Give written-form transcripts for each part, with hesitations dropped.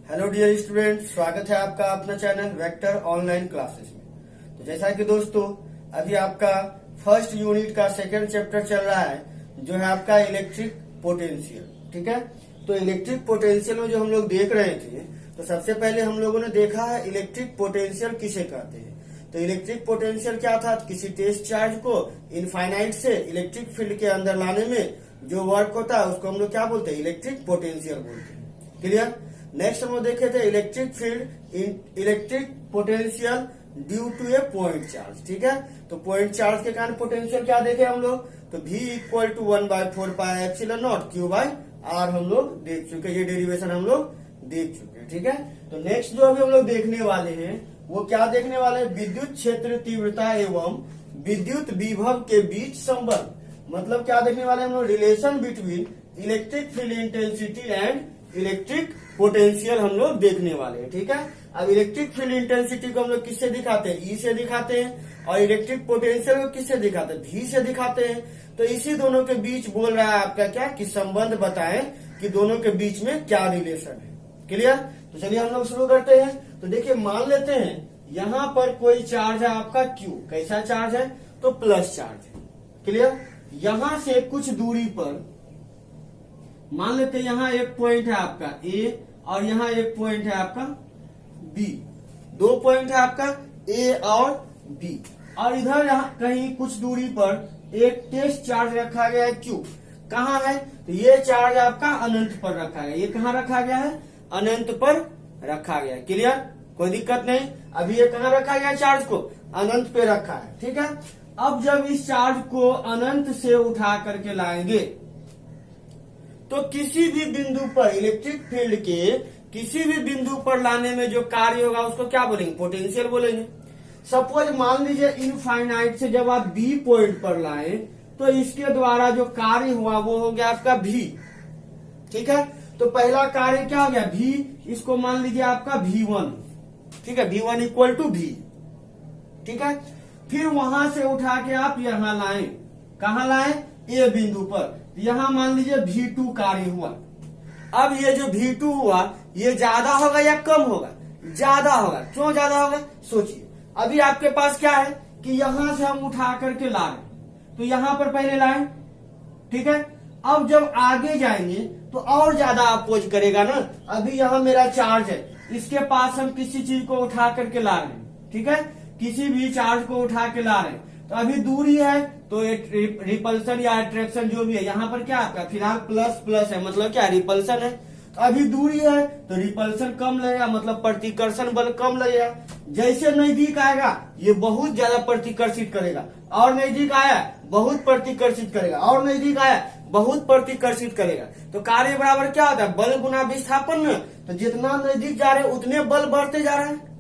Hello dear student, स्वागत है आपका अपना चैनल वेक्टर ऑनलाइन क्लासेस में। तो जैसा कि दोस्तों अभी आपका फर्स्ट यूनिट का सेकंड चैप्टर चल रहा है जो है आपका इलेक्ट्रिक पोटेंशियल। ठीक है, तो इलेक्ट्रिक पोटेंशियल में जो हम लोग देख रहे थे तो सबसे पहले हम लोगों ने देखा है इलेक्ट्रिक पोटेंशियल किसे कहते हैं। तो इलेक्ट्रिक पोटेंशियल क्या था, किसी टेस्ट चार्ज को इनफाइनाइट से इलेक्ट्रिक फील्ड के अंदर लाने में जो वर्क होता है उसको हम लोग क्या बोलते हैं, इलेक्ट्रिक पोटेंशियल बोलते हैं। क्लियर। नेक्स्ट हम लोग देखे थे electric field electric potential due to a point charge. ठीक है, तो पॉइंट चार्ज के कारण पोटेंशियल क्या देखे हम लोग, तो V इक्वल टू 1/4πε0 Q/r हम लोग देख चुके, ये डेरिवेशन हम लोग देख चुके। ठीक है, तो नेक्स्ट जो अभी हम लोग देखने वाले हैं वो क्या देखने वाले हैं, विद्युत क्षेत्र तीव्रता एवं विद्युत विभव के बीच संबंध। मतलब क्या देखने वाले हैं हम लोग, relation between electric field intensity and electric potential हम लोग देखने वाले हैं। ठीक है, अब इलेक्ट्रिक फील्ड इंटेंसिटी को हम लोग किससे दिखाते हैं, ई से दिखाते हैं, और इलेक्ट्रिक पोटेंशियल को किससे दिखाते हैं, भी से दिखाते हैं। तो इसी दोनों के बीच बोल रहा है आपका क्या कि संबंध बताएं कि दोनों के बीच में क्या रिलेशन है। क्लियर। तो चलिए हम लोग शुरू करते हैं। तो देखिए मान लेते हैं यहाँ पर कोई चार्ज है आपका Q। कैसा चार्ज है, तो प्लस चार्ज है। क्लियर। यहां से कुछ दूरी पर मान लेते हैं यहाँ एक पॉइंट है आपका A और यहाँ एक पॉइंट है आपका B। दो पॉइंट है आपका A और B, और इधर यहाँ कहीं कुछ दूरी पर एक टेस्ट चार्ज रखा गया है Q। कहाँ है, तो ये चार्ज आपका अनंत पर रखा गया। ये कहाँ रखा गया है, अनंत पर रखा गया है। क्लियर, कोई दिक्कत नहीं। अभी ये कहाँ रखा गया, चार्ज को अनंत पे रखा है। ठीक है, अब जब इस चार्ज को अनंत से उठा करके लाएंगे तो किसी भी बिंदु पर इलेक्ट्रिक फील्ड के किसी भी बिंदु पर लाने में जो कार्य होगा उसको क्या बोलेंगे, पोटेंशियल बोलेंगे। सपोज मान लीजिए इनफाइनाइट से जब आप बी पॉइंट पर लाए तो इसके द्वारा जो कार्य हुआ वो हो गया आपका भी। ठीक है, तो पहला कार्य क्या हो गया, भी। इसको मान लीजिए आपका V1। ठीक है, V1 इक्वल टू भी। ठीक है, फिर वहां से उठा के आप यहां लाए, कहा लाए, ए बिंदु पर। यहां मान लीजिए V2 कार्य हुआ। अब ये जो V2 हुआ ये ज्यादा होगा या कम होगा, ज्यादा होगा। क्यों ज्यादा होगा, सोचिए। अभी आपके पास क्या है कि यहां से हम उठा करके ला रहे, तो यहां पर पहले लाए। ठीक है, अब जब आगे जाएंगे तो और ज्यादा अपोज करेगा ना। अभी यहाँ मेरा चार्ज है, इसके पास हम किसी चीज को उठा करके ला रहे हैं। ठीक है, किसी भी चार्ज को उठा के ला रहे हैं, तो अभी दूरी है तो रिपल्सन या अट्रैक्शन जो भी है यहाँ पर क्या आपका फिलहाल प्लस प्लस है, मतलब क्या रिपल्सन है। तो अभी दूरी है तो रिपल्सन कम लगेगा, मतलब प्रतिकर्षण बल कम लगेगा। जैसे नजदीक आएगा ये बहुत ज्यादा प्रतिकर्षित करेगा, और नजदीक आया बहुत प्रतिकर्षित करेगा, और नजदीक आया बहुत प्रतिकर्षित करेगा। तो कार्य बराबर क्या होता है, बल गुना विस्थापन न। तो जितना नजदीक जा रहे हैं उतने बल बढ़ते जा रहे हैं।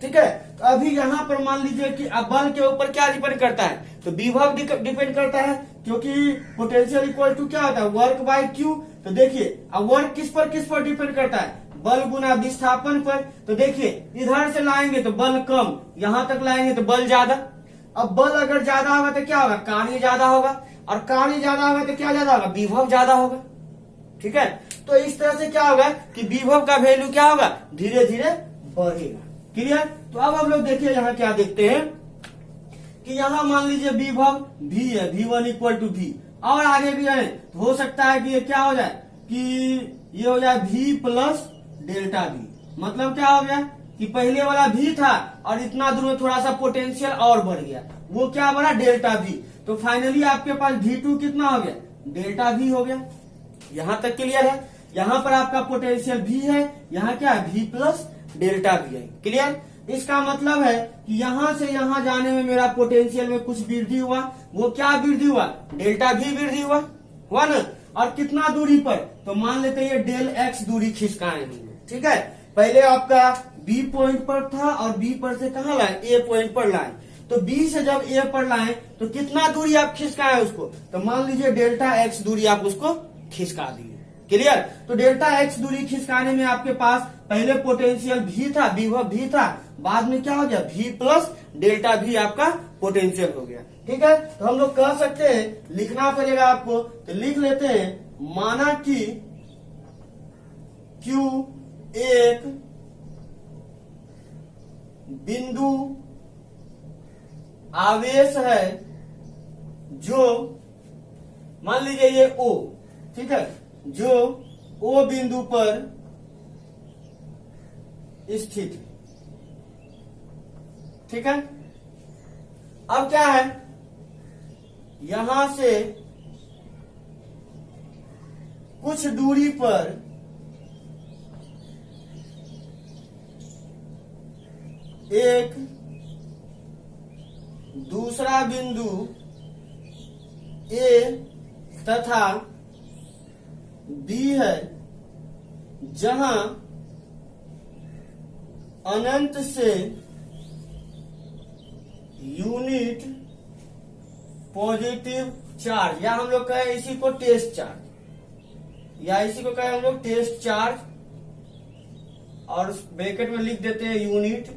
ठीक है, तो अभी यहाँ पर मान लीजिए कि अब बल के ऊपर क्या डिपेंड करता है, तो विभव डिपेंड करता है, क्योंकि पोटेंशियल इक्वल टू क्या होता है, वर्क बाय क्यू। तो देखिए अब वर्क किस पर डिपेंड करता है, बल गुना विस्थापन पर। तो देखिए इधर से लाएंगे तो बल कम, यहां तक लाएंगे तो बल ज्यादा। अब बल अगर ज्यादा होगा तो क्या होगा, कार्य ज्यादा होगा, और कार्य ज्यादा होगा तो क्या ज्यादा होगा, विभव ज्यादा होगा। ठीक है, तो इस तरह से क्या होगा कि विभव का वैल्यू क्या होगा, धीरे धीरे बढ़ेगा। क्लियर। तो अब हम लोग देखिए यहाँ क्या देखते हैं कि यहाँ मान लीजिए विभव V है, V1 इक्वल टू V, और आगे भी है तो हो सकता है कि ये क्या हो जाए कि ये हो जाए V प्लस डेल्टा V। मतलब क्या हो गया कि पहले वाला V था और इतना दूर में थोड़ा सा पोटेंशियल और बढ़ गया, वो क्या बढ़ा, डेल्टा V। तो फाइनली आपके पास V2 कितना हो गया, डेल्टा V हो गया। यहाँ तक क्लियर है। यहाँ पर आपका पोटेंशियल V है, यहाँ क्या है, V प्लस डेल्टा V है। क्लियर। इसका मतलब है कि यहाँ से यहाँ जाने में मेरा पोटेंशियल में कुछ वृद्धि हुआ, वो क्या वृद्धि हुआ, डेल्टा V वृद्धि हुआ ना। और कितना दूरी पर, तो मान लेते हैं ये डेल x दूरी खिसकाए हैं। ठीक है, पहले आपका B पॉइंट पर था और B पर से कहाँ लाए, A पॉइंट पर लाए। तो B से जब A पर लाए तो कितना दूरी आप खिसकाए उसको, तो मान लीजिए डेल्टा x दूरी आप उसको खिसका दिए। क्लियर। तो डेल्टा x दूरी खिसकाने में आपके पास पहले पोटेंशियल V था, विभव V था, बाद में क्या हो गया, V प्लस डेल्टा V आपका पोटेंशियल हो गया। ठीक है, तो हम लोग कह सकते हैं, लिखना पड़ेगा आपको, तो लिख लेते हैं, माना कि Q एक बिंदु आवेश है जो मान लीजिए ये O, ठीक है, जो O बिंदु पर स्थित है, ठीक है। अब क्या है, यहां से कुछ दूरी पर एक दूसरा बिंदु A तथा B है, जहां अनंत से यूनिट पॉजिटिव चार्ज, या हम लोग कहें इसी को टेस्ट चार्ज, या इसी को कहें हम लोग टेस्ट चार्ज, और ब्रैकेट में लिख देते हैं यूनिट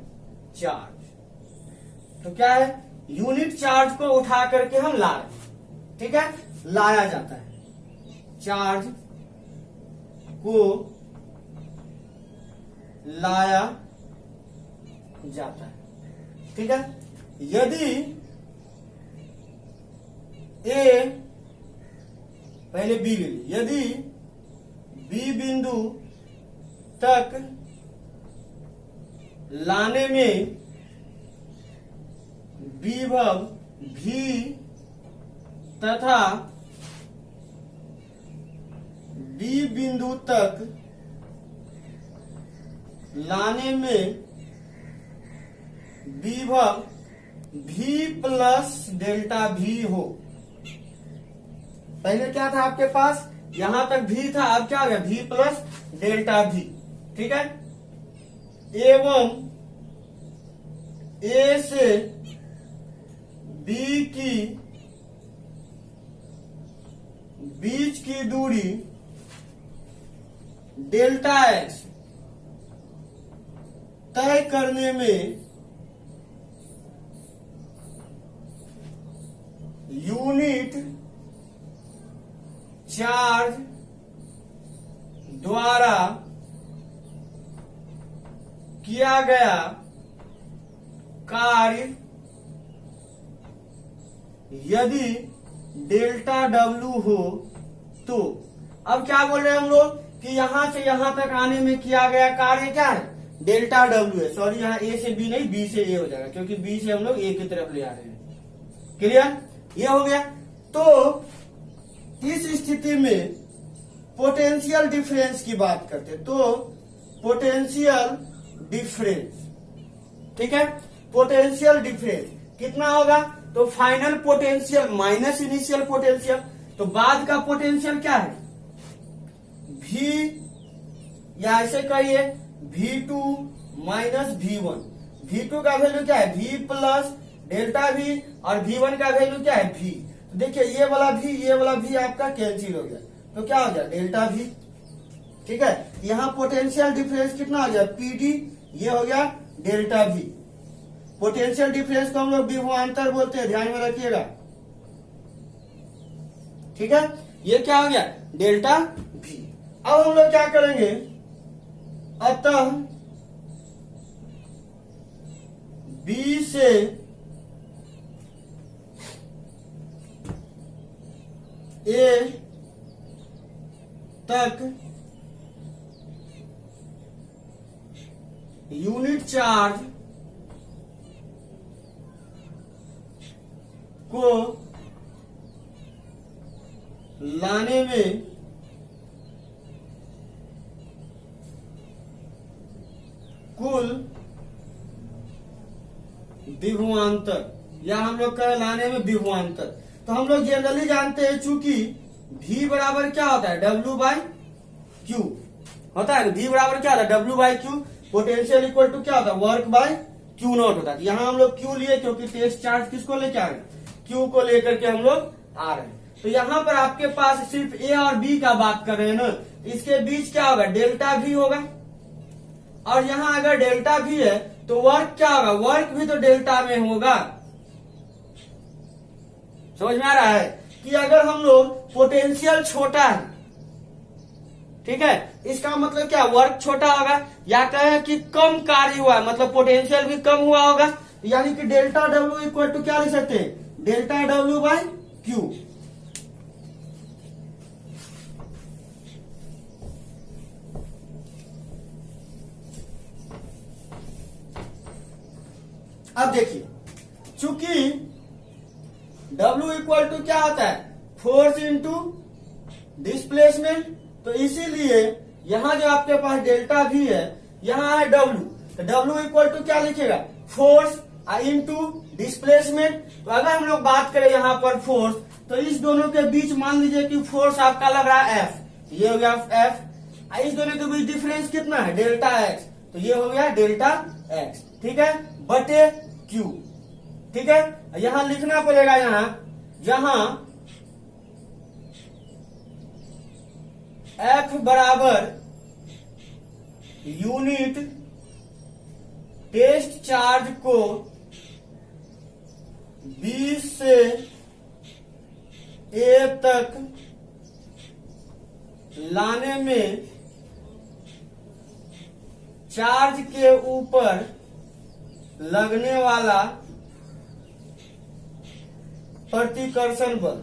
चार्ज। तो क्या है, यूनिट चार्ज को उठा करके हम ला रहे हैं, ठीक है, लाया जाता है, चार्ज को लाया जाता है, ठीक है। यदि A, पहले B ले ली, यदि B बिंदु तक लाने में विभव V तथा B बिंदु तक लाने में विभव V प्लस डेल्टा V हो। पहले क्या था आपके पास, यहां तक V था, अब क्या हो गया, V प्लस डेल्टा V, ठीक है। एवं A से B की बीच की दूरी डेल्टा x तय करने में यूनिट चार्ज द्वारा किया गया कार्य यदि डेल्टा W हो तो। अब क्या बोल रहे हैं हम लोग कि यहां से यहां तक आने में किया गया कार्य क्या है, डेल्टा W है। सॉरी, यहाँ A से B नहीं, B से A हो जाएगा, क्योंकि B से हम लोग A की तरफ ले आ रहे हैं। क्लियर, ये हो गया। तो इस स्थिति में पोटेंशियल डिफरेंस की बात करते हैं, तो पोटेंशियल डिफरेंस, ठीक है, पोटेंशियल डिफरेंस कितना होगा, तो final potential minus initial potential, तो बाद का पोटेंशियल क्या है, V, या ऐसे कहिए V2 माइनस V1। V2 का वैल्यू क्या है, V प्लस डेल्टा V, और V1 का वैल्यू क्या है, V। तो देखिए ये वाला V, ये वाला V आपका कैंसिल हो गया, तो क्या हो गया, डेल्टा V, ठीक है। यहाँ पोटेंशियल डिफरेंस कितना हो गया, PD, ये हो गया डेल्टा V। पोटेंशियल डिफरेंस को हम लोग विभवांतर बोलते हैं, ध्यान में रखिएगा, ठीक है। ये क्या हो गया, डेल्टा V। अब हम लोग क्या करेंगे, अतः B से A तक यूनिट चार्ज को लाने में कुल विभवांतर, या हम लोग कह लाने में विभवांतर, तो हम लोग जनरली जानते हैं चूंकि V बराबर क्या होता है, W बाई क्यू होता है। V बराबर क्या होता है, W by q. Potential equal to क्या होता है, वर्क बाय क्यू नॉट होता है। यहाँ हम लोग क्यू लिए क्योंकि टेस्ट चार्ज किसको लेके आ रहे हैं, क्यू को लेकर के हम लोग आ रहे हैं। तो यहाँ पर आपके पास सिर्फ A और B का बात कर रहे हैं ना, इसके बीच क्या होगा, डेल्टा V होगा। और यहाँ अगर डेल्टा V है तो वर्क क्या होगा, वर्क भी तो डेल्टा में होगा। समझ में आ रहा है कि अगर हम लोग पोटेंशियल छोटा है ठीक है, इसका मतलब क्या, वर्क छोटा होगा, या कहे कि कम कार्य हुआ है, मतलब पोटेंशियल भी कम हुआ होगा, यानी कि डेल्टा डब्ल्यू इक्वल टू क्या लिख सकते हैं, डेल्टा डब्ल्यू बाई क्यू। अब देखिए, चूंकि W इक्वल टू क्या होता है, फोर्स इंटू डिस्प्लेसमेंट, तो इसीलिए यहां जो आपके पास डेल्टा V है, यहां है W, तो W इक्वल टू क्या लिखेगा, फोर्स इंटू डिस्प्लेसमेंट। तो अगर हम लोग बात करें यहां पर फोर्स, तो इस दोनों के बीच मान लीजिए कि फोर्स आपका लग रहा है F, ये हो गया F, इस दोनों के बीच डिफरेंस कितना है, डेल्टा X, तो ये हो गया डेल्टा X, ठीक है, बटे Q, ठीक है। यहां लिखना पड़ेगा, जहां F बराबर यूनिट टेस्ट चार्ज को 20 से A तक लाने में चार्ज के ऊपर लगने वाला प्रतिकर्षण बल,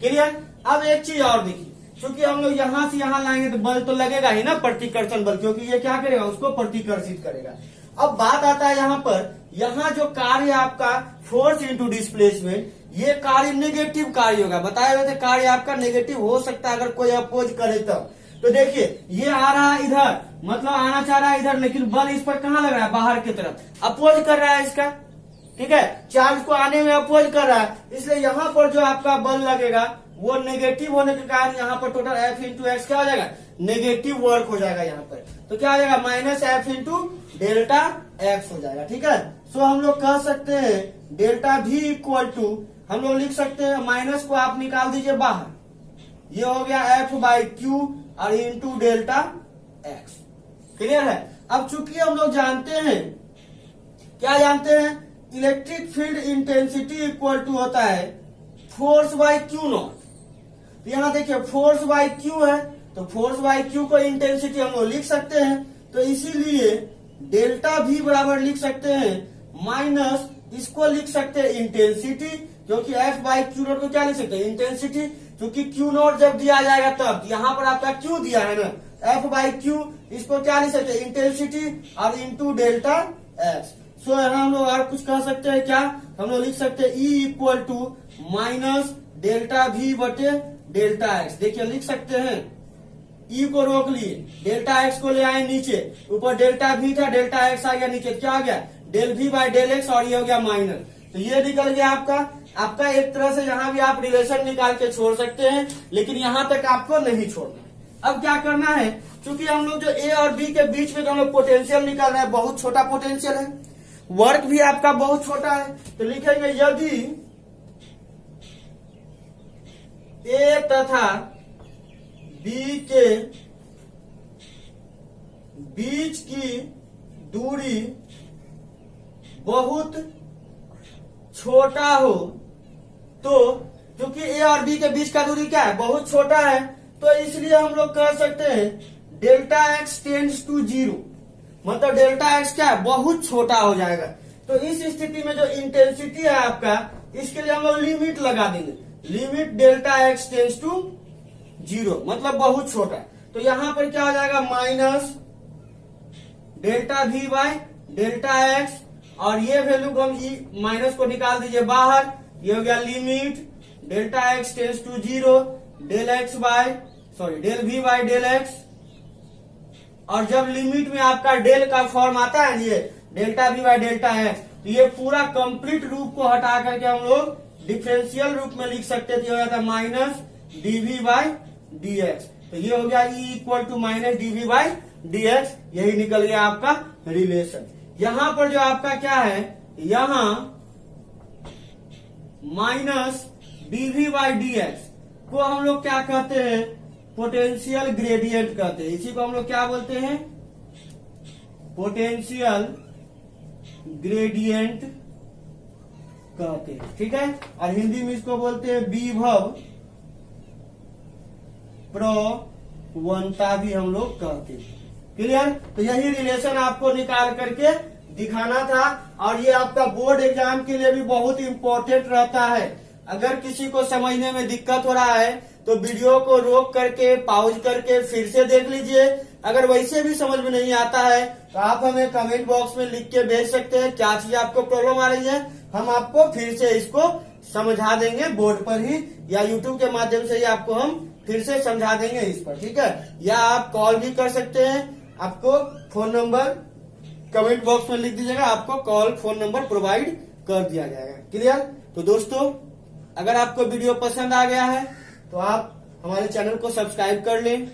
क्लियर। अब एक चीज और देखिए, क्योंकि हम लोग यहां से यहां लाएंगे तो बल तो लगेगा ही ना, प्रतिकर्षण बल, क्योंकि ये क्या करेगा, उसको प्रतिकर्षित करेगा। अब बात आता है यहां पर, यहां जो कार्य आपका फोर्स इंटू डिस्प्लेसमेंट, ये कार्य नेगेटिव कार्य होगा, बताए हुए थे कार्य आपका नेगेटिव हो सकता है अगर कोई अपोज करे तब। तो देखिए, ये आ रहा है इधर, मतलब आना चाह रहा है इधर, लेकिन बल इस पर कहां लग रहा है, बाहर की तरफ, अपोज कर रहा है इसका, ठीक है, चार्ज को आने में अपोज कर रहा है, इसलिए यहां पर जो आपका बल लगेगा वो नेगेटिव होने के कारण यहाँ पर टोटल F इंटू एक्स क्या हो जाएगा, नेगेटिव वर्क हो जाएगा यहाँ पर, तो क्या हो जाएगा, minus F into delta x हो जाएगा, ठीक है। सो हम लोग कह सकते हैं डेल्टा V इक्वल टू, हम लोग लिख सकते हैं, माइनस को आप निकाल दीजिए बाहर, ये हो गया F बाई क्यू और इंटू डेल्टा एक्स, क्लियर है। अब चूंकि हम लोग जानते हैं, क्या जानते हैं, electric field intensity equal to होता है फोर्स बाई क्यू नॉट। तो यहां देखिए फोर्स बाई क्यू है, तो फोर्स बाई क्यू को इंटेंसिटी हम लोग लिख सकते हैं, तो इसीलिए डेल्टा V बराबर लिख सकते हैं माइनस, इसको लिख सकते हैं इंटेंसिटी, क्योंकि F बाई क्यू नॉट को क्या लिख सकते हैं, इंटेंसिटी, क्योंकि क्यू नॉट जब दिया जाएगा तब, यहाँ पर आपका क्यू दिया है ना, F बाई क्यू, इसको क्या लिख सकते हैं, इंटेंसिटी और इंटू डेल्टा एक्स। सो हम लोग और कुछ कह सकते हैं क्या, हम लोग लिख सकते हैं E equal to minus delta V बटे डेल्टा एक्स। देखिए लिख सकते हैं, E को रोक लिए, डेल्टा एक्स को ले आए नीचे, ऊपर डेल्टा V था, डेल्टा एक्स आ गया नीचे, क्या आ गया, del V by del x, और ये हो गया माइनस, तो ये निकल गया आपका एक तरह से यहाँ भी आप रिलेशन निकाल के छोड़ सकते हैं, लेकिन यहाँ तक आपको नहीं छोड़ना है। अब क्या करना है, क्योंकि हम लोग जो A और B के बीच में हम लोग पोटेंशियल निकाल रहे हैं, बहुत छोटा पोटेंशियल है, वर्क भी आपका बहुत छोटा है, तो लिखेंगे यदि A तथा B के बीच की दूरी बहुत छोटा हो, तो क्योंकि A और B के बीच का दूरी क्या है, बहुत छोटा है, तो इसलिए हम लोग कह सकते हैं delta x tends to zero, मतलब डेल्टा एक्स क्या है, बहुत छोटा हो जाएगा। तो इस स्थिति में जो इंटेंसिटी है आपका, इसके लिए हम लोग लिमिट लगा देंगे, limit delta x tends to zero, मतलब बहुत छोटा। तो यहां पर क्या हो जाएगा, minus delta V by delta x, और ये वैल्यू को हम माइनस को निकाल दीजिए बाहर, ये हो गया limit delta x tends to zero, del V by del x, और जब लिमिट में आपका डेल का फॉर्म आता है, ये delta V by delta x, तो ये पूरा कंप्लीट रूप को हटा करके हम लोग डिफरेंशियल रूप में लिख सकते थे, हो जाता माइनस dV बाय dx, तो ये हो गया E equal to minus dV by dx, यही निकल गया आपका रिलेशन। यहां पर जो आपका क्या है, यहां माइनस dV बाय dx को हम लोग क्या कहते हैं, पोटेंशियल ग्रेडियंट कहते हैं, इसी को हम लोग क्या बोलते हैं, पोटेंशियल ग्रेडियंट कहते हैं, ठीक है। और हिंदी में इसको बोलते हैं विभव प्रवणता भी हम लोग कहते हैं। क्लियर। तो यही रिलेशन आपको निकाल करके दिखाना था, और ये आपका बोर्ड एग्जाम के लिए भी बहुत इंपॉर्टेंट रहता है। अगर किसी को समझने में दिक्कत हो रहा है तो वीडियो को रोक करके पॉज करके फिर से देख लीजिए। अगर वैसे भी समझ में नहीं आता है तो आप हमें कमेंट बॉक्स में लिख के भेज सकते हैं क्या चीज आपको प्रॉब्लम आ रही है, हम आपको फिर से इसको समझा देंगे बोर्ड पर ही, या यूट्यूब के माध्यम से ही आपको हम फिर से समझा देंगे इस पर, ठीक है। या आप कॉल भी कर सकते हैं, आपको फोन नंबर कमेंट बॉक्स में लिख दीजिएगा, आपको कॉल फोन नंबर प्रोवाइड कर दिया जाएगा। क्लियर। तो दोस्तों, अगर आपको वीडियो पसंद आ गया है तो आप हमारे चैनल को सब्सक्राइब कर लें,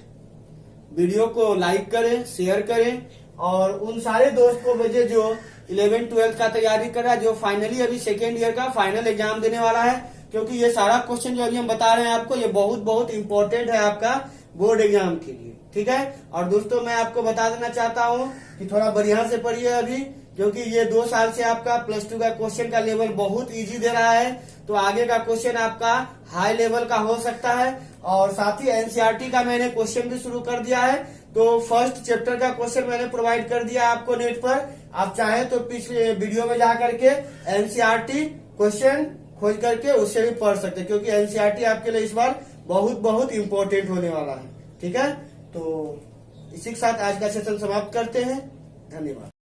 वीडियो को लाइक करें, शेयर करें, और उन सारे दोस्त को भेजें जो 11th-12th का तैयारी कर रहा है, जो फाइनली अभी सेकेंड ईयर का फाइनल एग्जाम देने वाला है। क्योंकि ये सारा क्वेश्चन जो अभी हम बता रहे हैं आपको, ये बहुत बहुत इंपॉर्टेंट है आपका बोर्ड एग्जाम के लिए, ठीक है। और दोस्तों, मैं आपको बता देना चाहता हूँ कि थोड़ा बढ़िया से पढ़िए अभी, क्योंकि ये 2 साल से आपका +2 का क्वेश्चन का लेवल बहुत इजी दे रहा है, तो आगे का क्वेश्चन आपका हाई लेवल का हो सकता है। और साथ ही एनसीईआरटी का मैंने क्वेश्चन भी शुरू कर दिया है, तो फर्स्ट चैप्टर का क्वेश्चन मैंने प्रोवाइड कर दिया आपको नेट पर। आप चाहे तो पिछले वीडियो में जा करके एनसीईआरटी क्वेश्चन खोज करके उससे भी पढ़ सकते हैं, क्योंकि एनसीईआरटी आपके लिए इस बार बहुत बहुत इंपॉर्टेंट होने वाला है, ठीक है। तो इसी के साथ आज का सेशन समाप्त करते हैं। धन्यवाद।